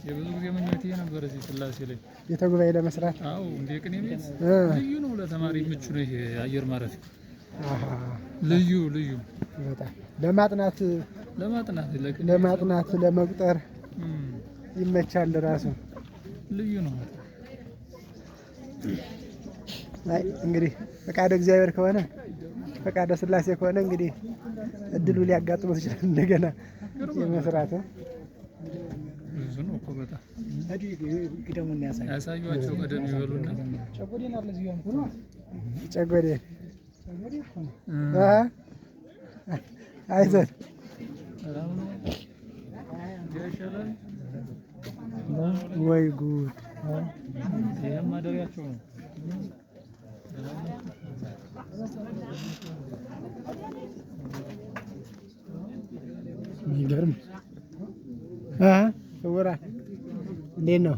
የብዙ ጊዜ ምኞቴ ነበር እዚህ ስላሴ ላይ ቤተ ጉባኤ ለመስራት። አዎ እንደ ቅኔ ቤት ልዩ ነው። ለተማሪ ምቹ ነው። ይሄ አየር ማረፊያ ልዩ ልዩ በጣም ለማጥናት ለመቁጠር ይመቻል። ራሱ ልዩ ነው። አይ እንግዲህ ፈቃደ እግዚአብሔር ከሆነ ፈቃደ ስላሴ ከሆነ እንግዲህ እድሉ ሊያጋጥሙት ይችላል እንደገና የመስራት ብዙ ነው እኮ በጣም ያሳዩዋቸው ቀደም ይበሉና ጨጎዴ አይዞን ወይ ጉድ! ይሄም ማደሪያቸው ነው። የሚገርም ወራ እንዴት ነው?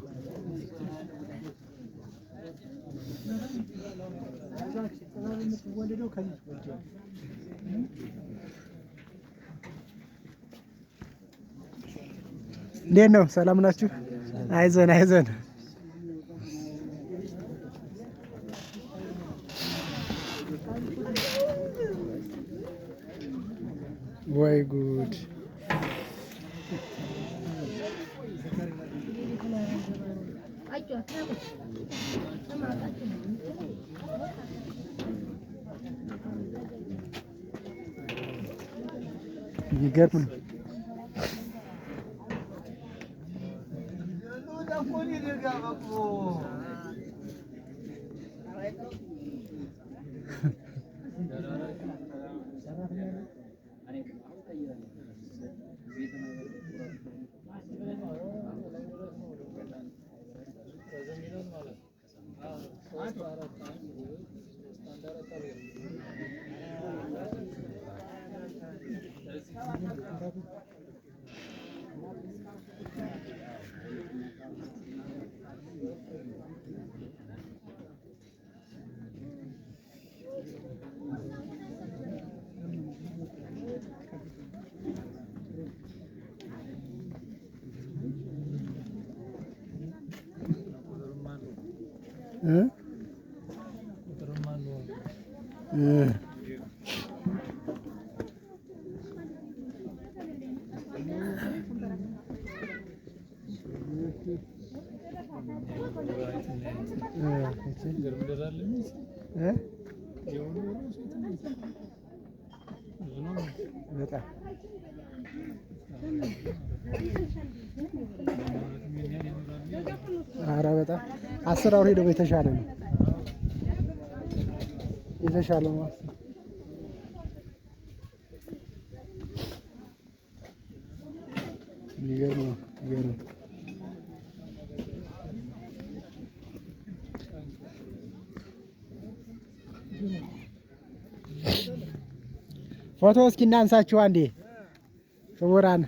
እንዴት ነው? ሰላም ናችሁ? አይዞን አይዞን። ወይ ጉድ! የሚገርም ነው። በጣም ኧረ በጣም አሰራሩ ደግሞ የተሻለ ነው። የተሻለ ነው። ይገርም ነው። ይገርም ፎቶ እስኪ እናንሳችሁ አንዴ ክቡራን።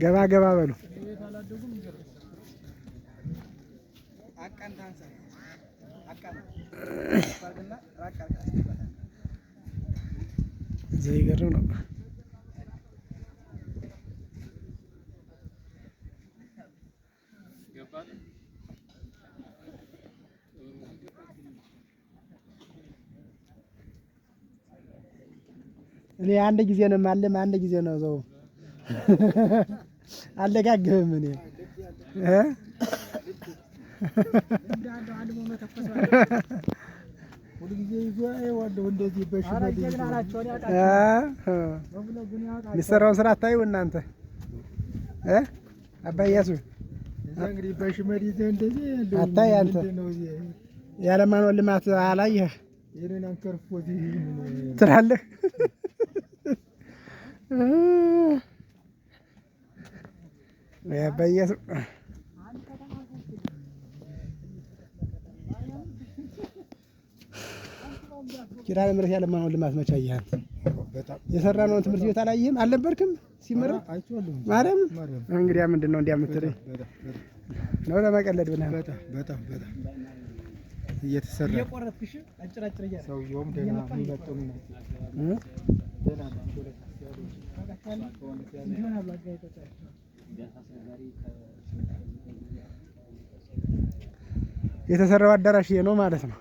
ገባ ገባ በሉ። ዘይገርም ነው። እኔ አንድ ጊዜ ነው ማለም፣ አንድ ጊዜ ነው ዘው አለጋግህም እኔ የሚሰራውን ስራ አታዩ እናንተ አባይ ያሱ እንግዲህ በሽመድ ይዘህ እንደዚህ አታይ አንተ ያለማነው ልማት አላየህ የኔን አንከርፎ ትላለህ። አባይ ያሱ ኪዳነ ምሕረት ያለማነው ልማት መቼ አየህ? የሰራነውን ትምህርት ቤት አላየህም? አልነበርክም ሲመረቅ? ማርያም እንግዲያ ምንድን ነው እንዲያ የምትለኝ ነው? ለመቀለድ ብለህ በጣም እየተሰራ ሰውየውም ደህና የሚመጥኑ የተሰራው አዳራሽ ይሄ ነው ማለት ነው።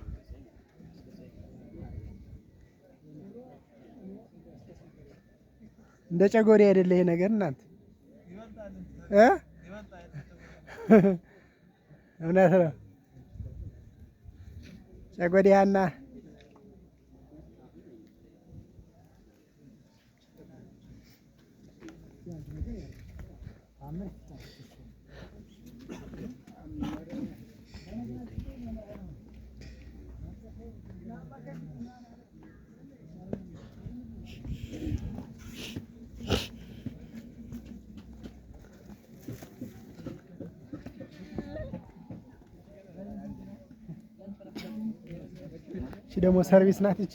እንደ ጨጎዴ አይደለ ይሄ ነገር እናንተ እውነት ነው። ጨጎዴያና እቺ ደግሞ ሰርቪስ ናት። እቺ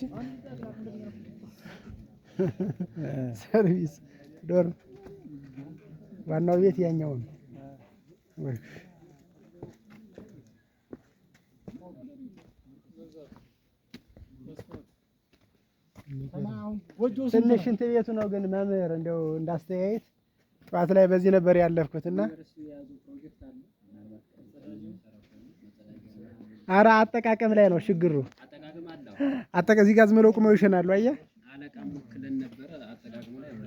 ሰርቪስ ዶርም ዋናው ቤት ያኛው ነው። ትንሽ ሽንት ቤቱ ነው ግን መምህር እንደው እንዳስተያየት ጠዋት ላይ በዚህ ነበር ያለፍኩትና ኧረ አጠቃቀም ላይ ነው ችግሩ። እዚህ ጋር ዝም ብለው ቁመው ይሸናሉ። አየህ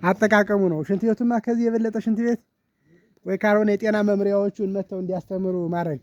አጠቃቀሙ ነው። ሽንት ቤቱማ ከዚህ የበለጠ ሽንት ቤት ወይ ካልሆነ የጤና መምሪያዎቹን መጥተው እንዲያስተምሩ ማድረግ